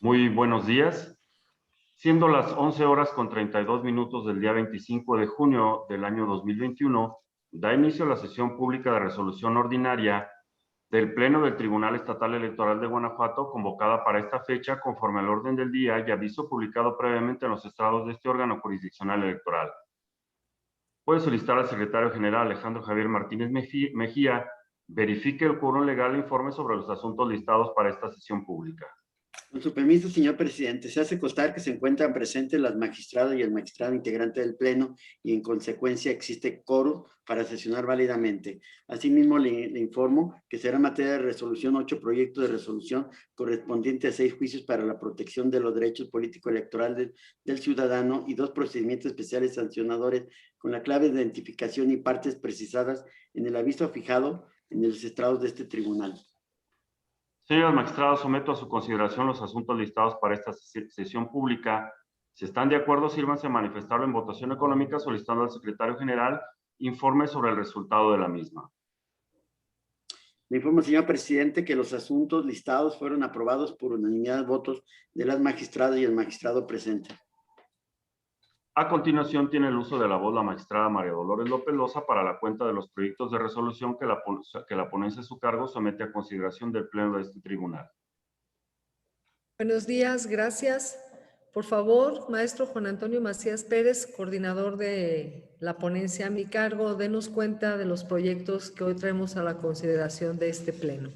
Muy buenos días. Siendo las 11 horas con 32 minutos del día 25 de junio del año 2021, da inicio a la sesión pública de resolución ordinaria del Pleno del Tribunal Estatal Electoral de Guanajuato, convocada para esta fecha conforme al orden del día y aviso publicado previamente en los estrados de este órgano jurisdiccional electoral. Puede solicitar al secretario general Alejandro Javier Martínez Mejía verifique el quórum legal e informe sobre los asuntos listados para esta sesión pública. Con su permiso, señor presidente, se hace constar que se encuentran presentes las magistradas y el magistrado integrante del Pleno y en consecuencia existe quórum para sesionar válidamente. Asimismo, le informo que será materia de resolución 8 proyectos de resolución correspondientes a 6 juicios para la protección de los derechos político-electorales del ciudadano y 2 procedimientos especiales sancionadores con la clave de identificación y partes precisadas en el aviso fijado en los estrados de este tribunal. Señores magistrados, someto a su consideración los asuntos listados para esta sesión pública. Si están de acuerdo, sírvanse a manifestarlo en votación económica solicitando al secretario general informe sobre el resultado de la misma. Le informo, señor presidente, que los asuntos listados fueron aprobados por unanimidad de votos de las magistradas y el magistrado presente. A continuación, tiene el uso de la voz la magistrada María Dolores López Loza para la cuenta de los proyectos de resolución que la ponencia a su cargo somete a consideración del Pleno de este tribunal. Buenos días, gracias. Por favor, maestro Juan Antonio Macías Pérez, coordinador de la ponencia a mi cargo, denos cuenta de los proyectos que hoy traemos a la consideración de este Pleno.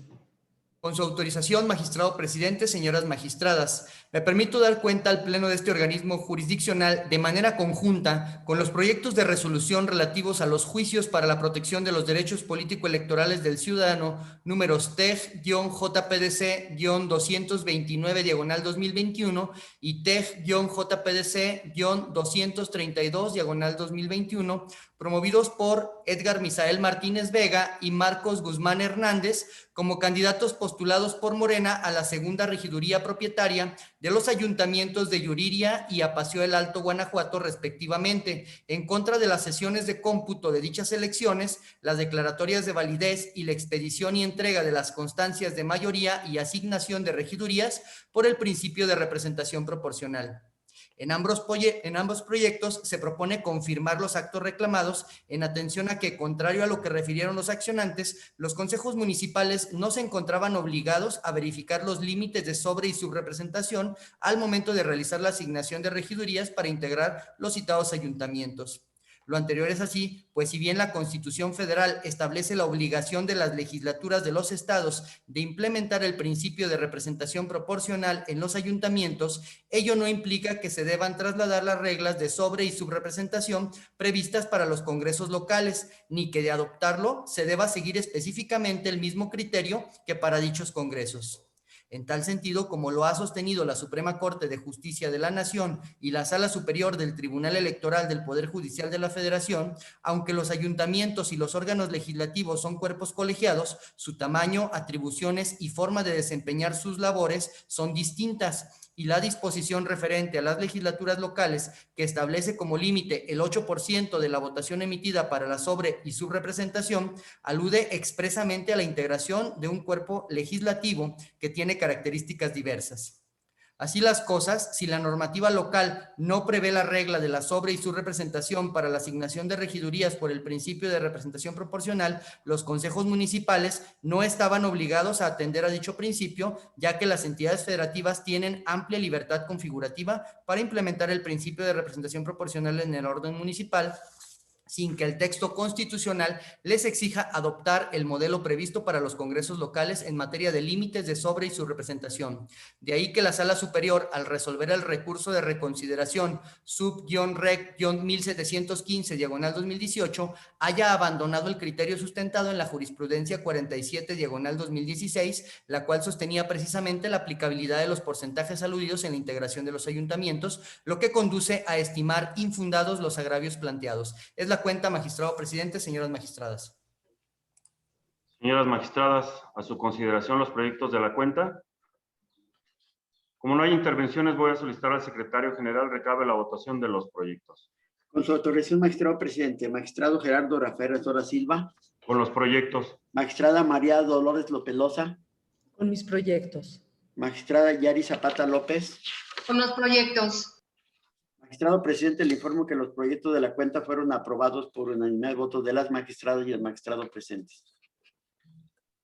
Con su autorización, magistrado presidente, señoras magistradas, me permito dar cuenta al Pleno de este organismo jurisdiccional de manera conjunta con los proyectos de resolución relativos a los juicios para la protección de los derechos político-electorales del ciudadano, números TEG-JPDC-229/2021 y TEG-JPDC-232/2021, promovidos por Edgar Misael Martínez Vega y Marcos Guzmán Hernández como candidatos postulados por Morena a la segunda regiduría propietaria de los ayuntamientos de Yuriria y Apacio del Alto, Guanajuato, respectivamente, en contra de las sesiones de cómputo de dichas elecciones, las declaratorias de validez y la expedición y entrega de las constancias de mayoría y asignación de regidurías por el principio de representación proporcional. En ambos proyectos se propone confirmar los actos reclamados en atención a que, contrario a lo que refirieron los accionantes, los consejos municipales no se encontraban obligados a verificar los límites de sobre- y subrepresentación al momento de realizar la asignación de regidurías para integrar los citados ayuntamientos. Lo anterior es así, pues si bien la Constitución Federal establece la obligación de las legislaturas de los estados de implementar el principio de representación proporcional en los ayuntamientos, ello no implica que se deban trasladar las reglas de sobre- y subrepresentación previstas para los congresos locales, ni que de adoptarlo se deba seguir específicamente el mismo criterio que para dichos congresos. En tal sentido, como lo ha sostenido la Suprema Corte de Justicia de la Nación y la Sala Superior del Tribunal Electoral del Poder Judicial de la Federación, aunque los ayuntamientos y los órganos legislativos son cuerpos colegiados, su tamaño, atribuciones y forma de desempeñar sus labores son distintas, y la disposición referente a las legislaturas locales, que establece como límite el 8% de la votación emitida para la sobre- y subrepresentación, alude expresamente a la integración de un cuerpo legislativo que tiene características diversas. Así las cosas, si la normativa local no prevé la regla de la sobre- y subrepresentación para la asignación de regidurías por el principio de representación proporcional, los consejos municipales no estaban obligados a atender a dicho principio, ya que las entidades federativas tienen amplia libertad configurativa para implementar el principio de representación proporcional en el orden municipal, sin que el texto constitucional les exija adoptar el modelo previsto para los congresos locales en materia de límites de sobre- y subrepresentación. De ahí que la Sala Superior, al resolver el recurso de reconsideración sub-rec-1715/2018, haya abandonado el criterio sustentado en la jurisprudencia 47/2016, la cual sostenía precisamente la aplicabilidad de los porcentajes aludidos en la integración de los ayuntamientos, lo que conduce a estimar infundados los agravios planteados. Es la cuenta, magistrado presidente, señoras magistradas. Señoras magistradas, a su consideración los proyectos de la cuenta. Como no hay intervenciones, voy a solicitar al secretario general recabe la votación de los proyectos. Con su autorización, magistrado presidente, magistrado Gerardo Rafael Retora Silva. Con los proyectos. Magistrada María Dolores López Loza. Con mis proyectos. Magistrada Yari Zapata López. Con los proyectos. Magistrado presidente, le informo que los proyectos de la cuenta fueron aprobados por unanimidad de votos de las magistradas y el magistrado presentes.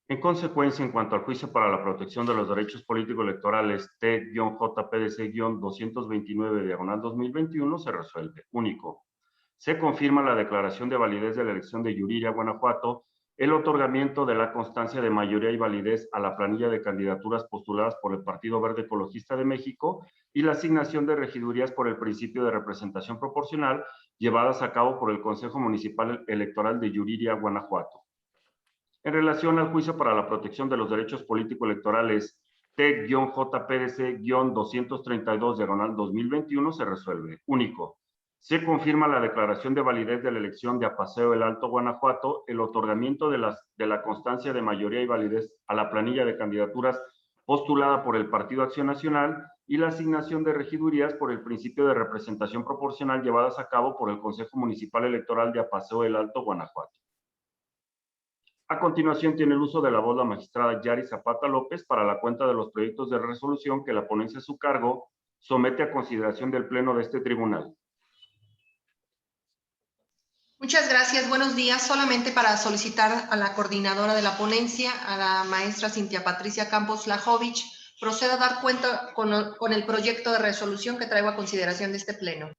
En consecuencia, en cuanto al juicio para la protección de los derechos políticos electorales T-JPDC-229/2021 se resuelve. Único. Se confirma la declaración de validez de la elección de Yuriria, Guanajuato, el otorgamiento de la constancia de mayoría y validez a la planilla de candidaturas postuladas por el Partido Verde Ecologista de México y la asignación de regidurías por el principio de representación proporcional llevadas a cabo por el Consejo Municipal Electoral de Yuriria, Guanajuato. En relación al juicio para la protección de los derechos político-electorales T-JPDC-232/2021 se resuelve. Único. Se confirma la declaración de validez de la elección de Apaseo el Alto, Guanajuato, el otorgamiento de la constancia de mayoría y validez a la planilla de candidaturas postulada por el Partido Acción Nacional y la asignación de regidurías por el principio de representación proporcional llevadas a cabo por el Consejo Municipal Electoral de Apaseo el Alto, Guanajuato. A continuación, tiene el uso de la voz la magistrada Yari Zapata López para la cuenta de los proyectos de resolución que la ponencia a su cargo somete a consideración del Pleno de este tribunal. Muchas gracias. Buenos días. Solamente para solicitar a la coordinadora de la ponencia, a la maestra Cintia Patricia Campos Lajovich, proceda a dar cuenta con el proyecto de resolución que traigo a consideración de este Pleno.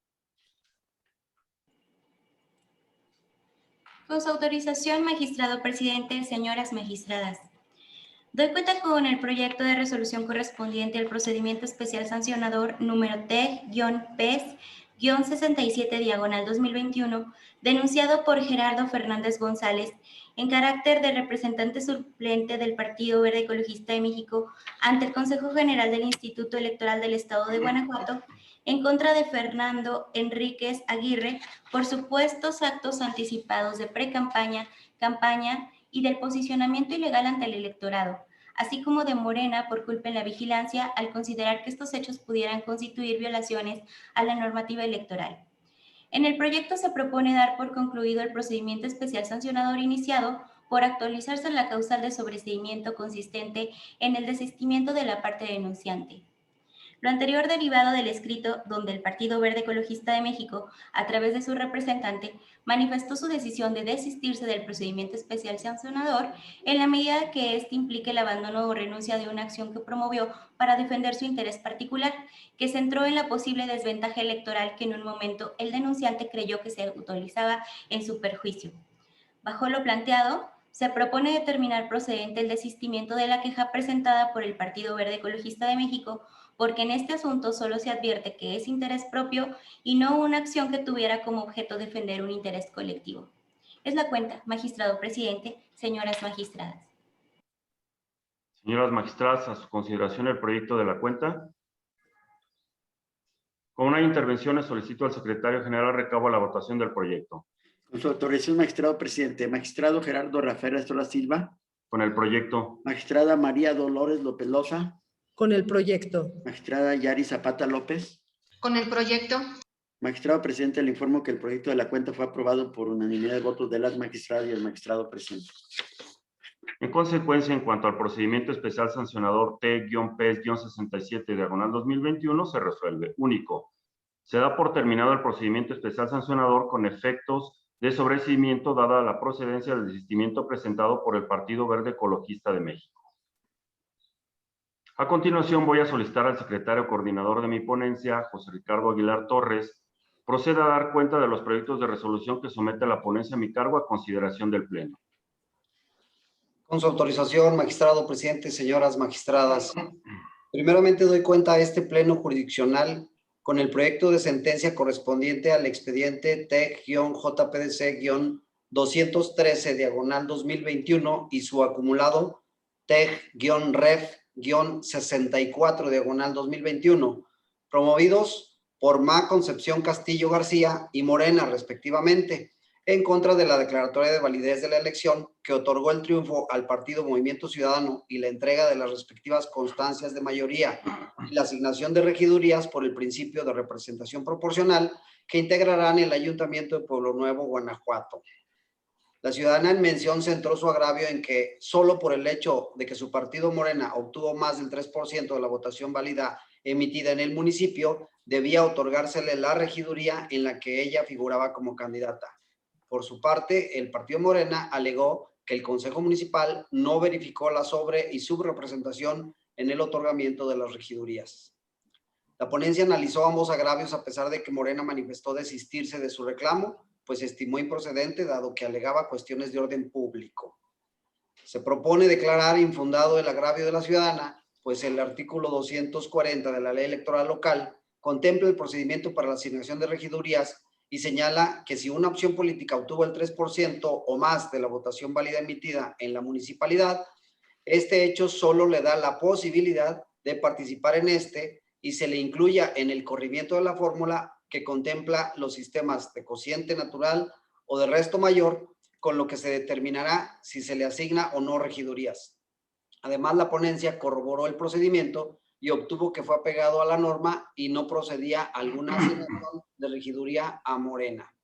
Con su autorización, magistrado presidente, señoras magistradas. Doy cuenta con el proyecto de resolución correspondiente al procedimiento especial sancionador número T-PES-67/2021, denunciado por Gerardo Fernández González, en carácter de representante suplente del Partido Verde Ecologista de México ante el Consejo General del Instituto Electoral del Estado de Guanajuato, en contra de Fernando Enríquez Aguirre por supuestos actos anticipados de pre-campaña, campaña y del posicionamiento ilegal ante el electorado, así como de Morena por culpa en la vigilancia al considerar que estos hechos pudieran constituir violaciones a la normativa electoral. En el proyecto se propone dar por concluido el procedimiento especial sancionador iniciado por actualizarse la causal de sobreseimiento consistente en el desistimiento de la parte denunciante. Lo anterior derivado del escrito donde el Partido Verde Ecologista de México, a través de su representante, manifestó su decisión de desistirse del procedimiento especial sancionador en la medida que éste implique el abandono o renuncia de una acción que promovió para defender su interés particular, que centró en la posible desventaja electoral que en un momento el denunciante creyó que se utilizaba en su perjuicio. Bajo lo planteado, se propone determinar procedente el desistimiento de la queja presentada por el Partido Verde Ecologista de México, porque en este asunto solo se advierte que es interés propio y no una acción que tuviera como objeto defender un interés colectivo. Es la cuenta, magistrado presidente, señoras magistradas. Señoras magistradas, a su consideración el proyecto de la cuenta. Con una intervención solicito al secretario general recabo la votación del proyecto. Con su autorización, magistrado presidente. Magistrado Gerardo Rafael Estola Silva. Con el proyecto. Magistrada María Dolores López Loza. Con el proyecto. Magistrada Yari Zapata López. Con el proyecto. Magistrado presidente, le informo que el proyecto de la cuenta fue aprobado por unanimidad de votos de las magistradas y el magistrado presidente. En consecuencia, en cuanto al procedimiento especial sancionador T-PES-67/2021, se resuelve. Único. Se da por terminado el procedimiento especial sancionador con efectos de sobreseimiento dada la procedencia del desistimiento presentado por el Partido Verde Ecologista de México. A continuación, voy a solicitar al secretario coordinador de mi ponencia, José Ricardo Aguilar Torres, proceda a dar cuenta de los proyectos de resolución que somete la ponencia a mi cargo a consideración del Pleno. Con su autorización, magistrado presidente, señoras magistradas. Primeramente doy cuenta a este Pleno jurisdiccional con el proyecto de sentencia correspondiente al expediente TEG-JPDC-213/2021 y su acumulado TEG-REF-64/2021, promovidos por Ma Concepción Castillo García y Morena, respectivamente, en contra de la declaratoria de validez de la elección que otorgó el triunfo al Partido Movimiento Ciudadano y la entrega de las respectivas constancias de mayoría y la asignación de regidurías por el principio de representación proporcional que integrarán el Ayuntamiento de Pueblo Nuevo, Guanajuato. La ciudadana en mención centró su agravio en que solo por el hecho de que su partido Morena obtuvo más del 3% de la votación válida emitida en el municipio, debía otorgársele la regiduría en la que ella figuraba como candidata. Por su parte, el partido Morena alegó que el Consejo Municipal no verificó la sobre- y subrepresentación en el otorgamiento de las regidurías. La ponencia analizó ambos agravios a pesar de que Morena manifestó desistirse de su reclamo, pues estimó improcedente dado que alegaba cuestiones de orden público. Se propone declarar infundado el agravio de la ciudadana, pues el artículo 240 de la Ley Electoral Local contempla el procedimiento para la asignación de regidurías y señala que si una opción política obtuvo el 3% o más de la votación válida emitida en la municipalidad, este hecho solo le da la posibilidad de participar en este y se le incluya en el corrimiento de la fórmula que contempla los sistemas de cociente natural o de resto mayor, con lo que se determinará si se le asigna o no regidurías. Además, la ponencia corroboró el procedimiento y obtuvo que fue apegado a la norma y no procedía alguna asignación de regiduría a Morena.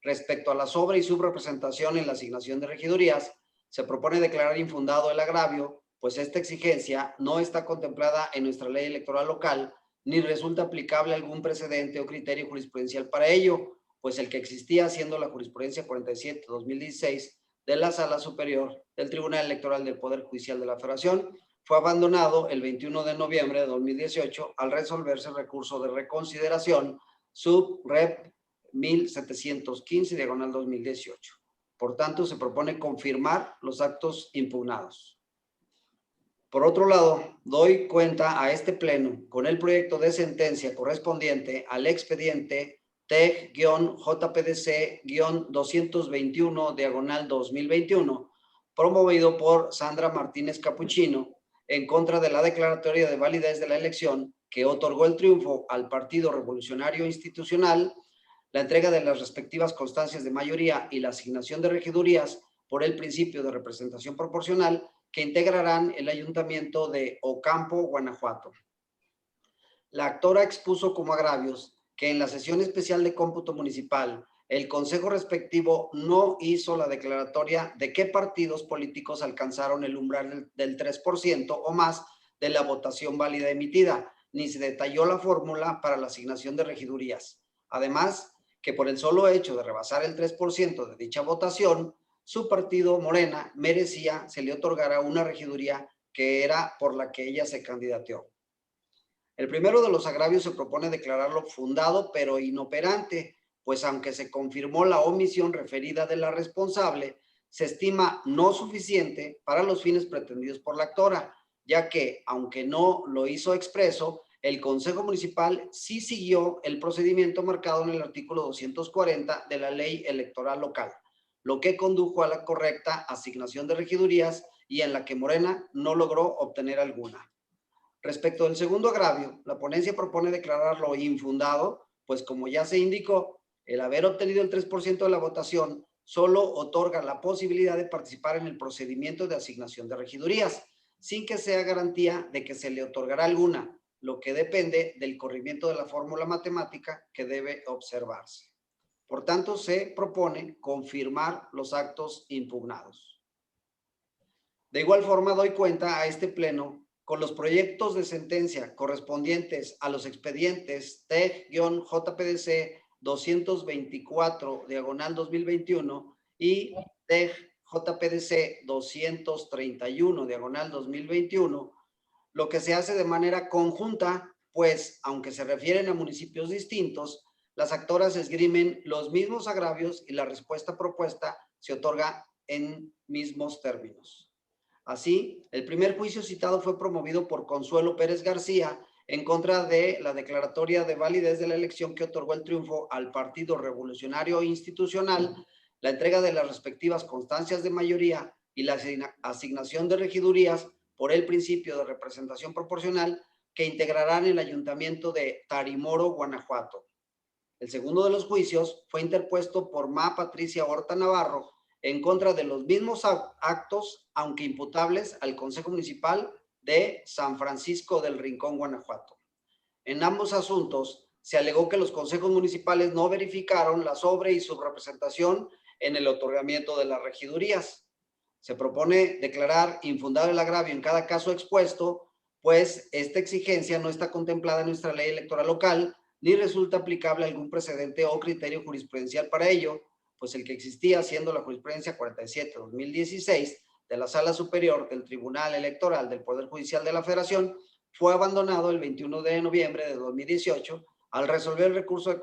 Respecto a la sobre- y subrepresentación en la asignación de regidurías, se propone declarar infundado el agravio, pues esta exigencia no está contemplada en nuestra ley electoral local, ni resulta aplicable algún precedente o criterio jurisprudencial para ello, pues el que existía siendo la jurisprudencia 47-2016 de la Sala Superior del Tribunal Electoral del Poder Judicial de la Federación fue abandonado el 21 de noviembre de 2018 al resolverse el recurso de reconsideración sub-rep 1715/2018. Por tanto, se propone confirmar los actos impugnados. Por otro lado, doy cuenta a este pleno con el proyecto de sentencia correspondiente al expediente TEG-JPDC-221/2021, promovido por Sandra Martínez Capuchino en contra de la declaratoria de validez de la elección que otorgó el triunfo al Partido Revolucionario Institucional, la entrega de las respectivas constancias de mayoría y la asignación de regidurías por el principio de representación proporcional que integrarán el ayuntamiento de Ocampo, Guanajuato. La actora expuso como agravios que en la sesión especial de cómputo municipal, el consejo respectivo no hizo la declaratoria de qué partidos políticos alcanzaron el umbral del 3% o más de la votación válida emitida, ni se detalló la fórmula para la asignación de regidurías. Además, que por el solo hecho de rebasar el 3% de dicha votación, su partido Morena merecía se le otorgara una regiduría que era por la que ella se candidateó. El primero de los agravios se propone declararlo fundado pero inoperante, pues aunque se confirmó la omisión referida de la responsable, se estima no suficiente para los fines pretendidos por la actora, ya que, aunque no lo hizo expreso, el Consejo Municipal sí siguió el procedimiento marcado en el artículo 240 de la Ley Electoral Local, lo que condujo a la correcta asignación de regidurías y en la que Morena no logró obtener alguna. Respecto del segundo agravio, la ponencia propone declararlo infundado, pues como ya se indicó, el haber obtenido el 3% de la votación solo otorga la posibilidad de participar en el procedimiento de asignación de regidurías, sin que sea garantía de que se le otorgará alguna, lo que depende del corrimiento de la fórmula matemática que debe observarse. Por tanto, se propone confirmar los actos impugnados. De igual forma, doy cuenta a este pleno con los proyectos de sentencia correspondientes a los expedientes TEG-JPDC 224/2021 y TEG-JPDC 231/2021, lo que se hace de manera conjunta, pues, aunque se refieren a municipios distintos, las actoras esgrimen los mismos agravios y la respuesta propuesta se otorga en mismos términos. Así, el primer juicio citado fue promovido por Consuelo Pérez García en contra de la declaratoria de validez de la elección que otorgó el triunfo al Partido Revolucionario Institucional, la entrega de las respectivas constancias de mayoría y la asignación de regidurías por el principio de representación proporcional que integrarán el ayuntamiento de Tarimoro, Guanajuato. El segundo de los juicios fue interpuesto por Ma. Patricia Horta Navarro en contra de los mismos actos, aunque imputables al Consejo Municipal de San Francisco del Rincón, Guanajuato. En ambos asuntos se alegó que los consejos municipales no verificaron la sobre- y subrepresentación en el otorgamiento de las regidurías. Se propone declarar infundado el agravio en cada caso expuesto, pues esta exigencia no está contemplada en nuestra ley electoral local, ni resulta aplicable algún precedente o criterio jurisprudencial para ello, pues el que existía, siendo la jurisprudencia 47-2016 de la Sala Superior del Tribunal Electoral del Poder Judicial de la Federación, fue abandonado el 21 de noviembre de 2018 al resolver el recurso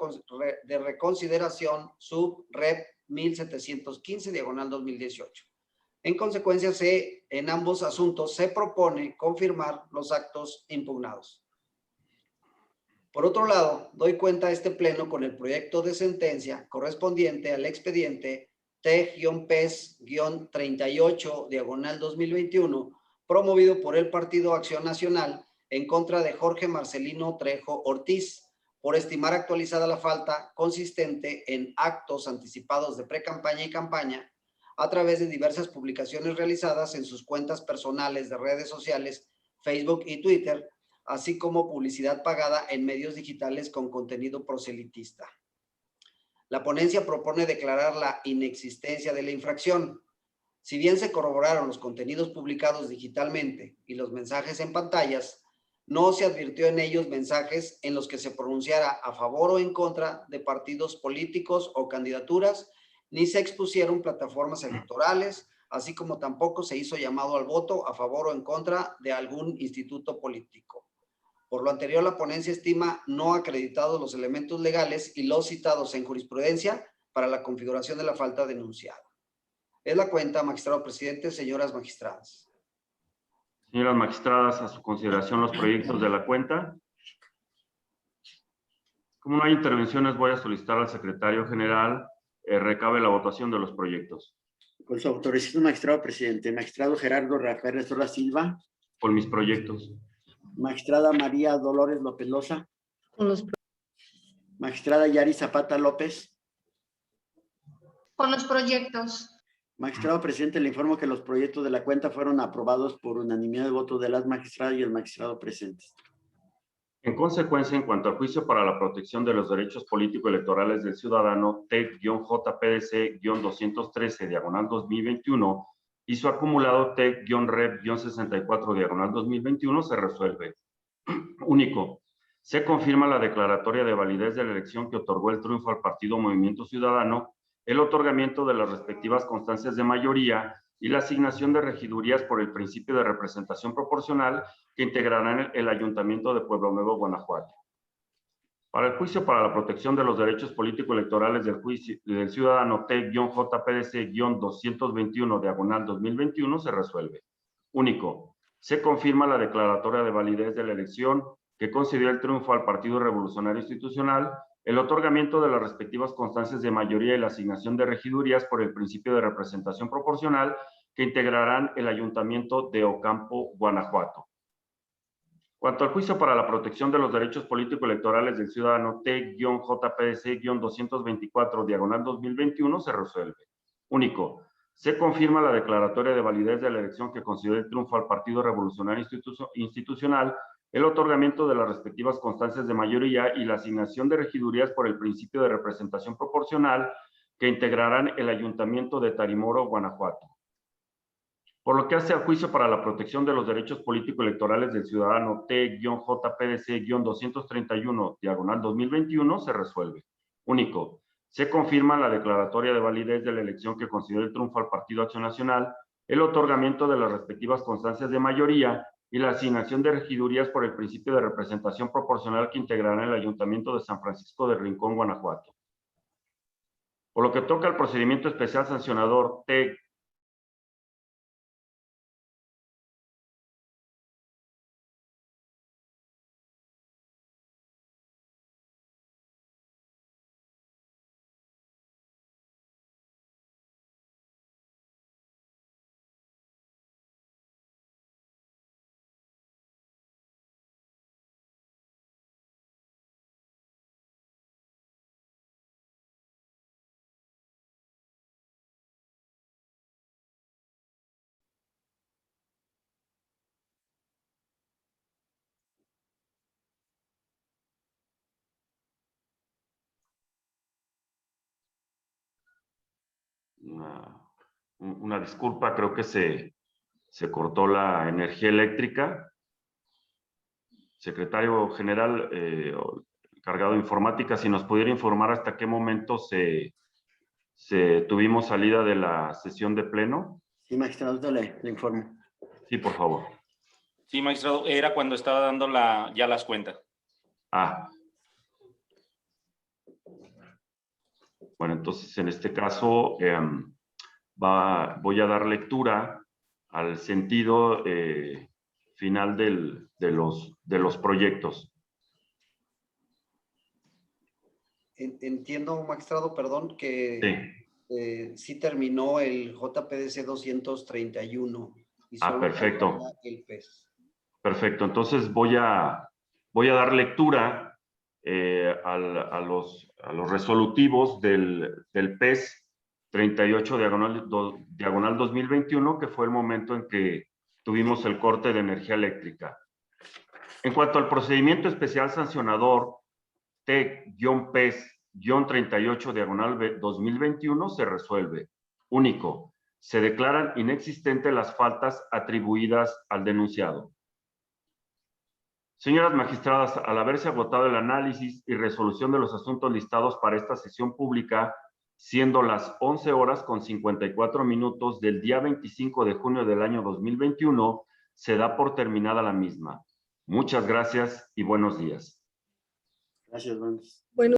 de reconsideración sub-rep 1715/2018. En consecuencia, en ambos asuntos se propone confirmar los actos impugnados. Por otro lado, doy cuenta a este pleno con el proyecto de sentencia correspondiente al expediente T-PES-38/2021, promovido por el Partido Acción Nacional en contra de Jorge Marcelino Trejo Ortiz, por estimar actualizada la falta consistente en actos anticipados de precampaña y campaña a través de diversas publicaciones realizadas en sus cuentas personales de redes sociales, Facebook y Twitter, así como publicidad pagada en medios digitales con contenido proselitista. La ponencia propone declarar la inexistencia de la infracción. Si bien se corroboraron los contenidos publicados digitalmente y los mensajes en pantallas, no se advirtió en ellos mensajes en los que se pronunciara a favor o en contra de partidos políticos o candidaturas, ni se expusieron plataformas electorales, así como tampoco se hizo llamado al voto a favor o en contra de algún instituto político. Por lo anterior, la ponencia estima no acreditados los elementos legales y los citados en jurisprudencia para la configuración de la falta denunciada. Es la cuenta, magistrado presidente, señoras magistradas. Señoras magistradas, a su consideración los proyectos de la cuenta. Como no hay intervenciones, voy a solicitar al secretario general recabe la votación de los proyectos. Con su autorización, magistrado presidente. Magistrado Gerardo Rafael Restola Silva. Con mis proyectos. Magistrada María Dolores López Loza. Con los Magistrada Yari Zapata López. Con los proyectos. Magistrado presidente, le informo que los proyectos de la cuenta fueron aprobados por unanimidad de votos de las magistradas y el magistrado presentes. En consecuencia, en cuanto al juicio para la protección de los derechos político-electorales del ciudadano TEC-JPDC-213/2021 y su acumulado TEC-REP-64/2021 se resuelve. Único. Se confirma la declaratoria de validez de la elección que otorgó el triunfo al Partido Movimiento Ciudadano, el otorgamiento de las respectivas constancias de mayoría y la asignación de regidurías por el principio de representación proporcional que integrarán el Ayuntamiento de Pueblo Nuevo, Guanajuato. Para el juicio para la protección de los derechos político-electorales del ciudadano T-JPDC-221/2021 se resuelve. Único. Se confirma la declaratoria de validez de la elección que concedió el triunfo al Partido Revolucionario Institucional, el otorgamiento de las respectivas constancias de mayoría y la asignación de regidurías por el principio de representación proporcional que integrarán el Ayuntamiento de Ocampo, Guanajuato. Cuanto al juicio para la protección de los derechos político-electorales del ciudadano T-JPDC-224/2021 se resuelve. Único. Se confirma la declaratoria de validez de la elección que concedió el triunfo al Partido Revolucionario Institucional, el otorgamiento de las respectivas constancias de mayoría y la asignación de regidurías por el principio de representación proporcional que integrarán el Ayuntamiento de Tarimoro, Guanajuato. Por lo que hace al juicio para la protección de los derechos político-electorales del ciudadano T-JPDC-231/2021 se resuelve. Único. Se confirma la declaratoria de validez de la elección que concedió el triunfo al Partido Acción Nacional, el otorgamiento de las respectivas constancias de mayoría y la asignación de regidurías por el principio de representación proporcional que integrará el Ayuntamiento de San Francisco de Rincón, Guanajuato. Por lo que toca al procedimiento especial sancionador T una disculpa, creo que se cortó la energía eléctrica. Secretario General, encargado de informática, si nos pudiera informar hasta qué momento tuvimos salida de la sesión de pleno. Sí, magistrado, le informo. Sí, por favor. Sí, magistrado, era cuando estaba dando ya las cuentas. Bueno, entonces en este caso voy a dar lectura al sentido final de los proyectos. Entiendo, magistrado, perdón, que sí terminó el JPDC 231. Y solo perfecto. El PES. Perfecto, entonces voy a dar lectura a los resolutivos del PES 38 diagonal 2021, que fue el momento en que tuvimos el corte de energía eléctrica. En cuanto al procedimiento especial sancionador T-PES-38 diagonal 2021, se resuelve. Único, se declaran inexistentes las faltas atribuidas al denunciado. Señoras magistradas, al haberse agotado el análisis y resolución de los asuntos listados para esta sesión pública, siendo las 11:54 del día 25 de junio del año 2021, se da por terminada la misma. Muchas gracias y buenos días. Gracias, buenos. Bueno.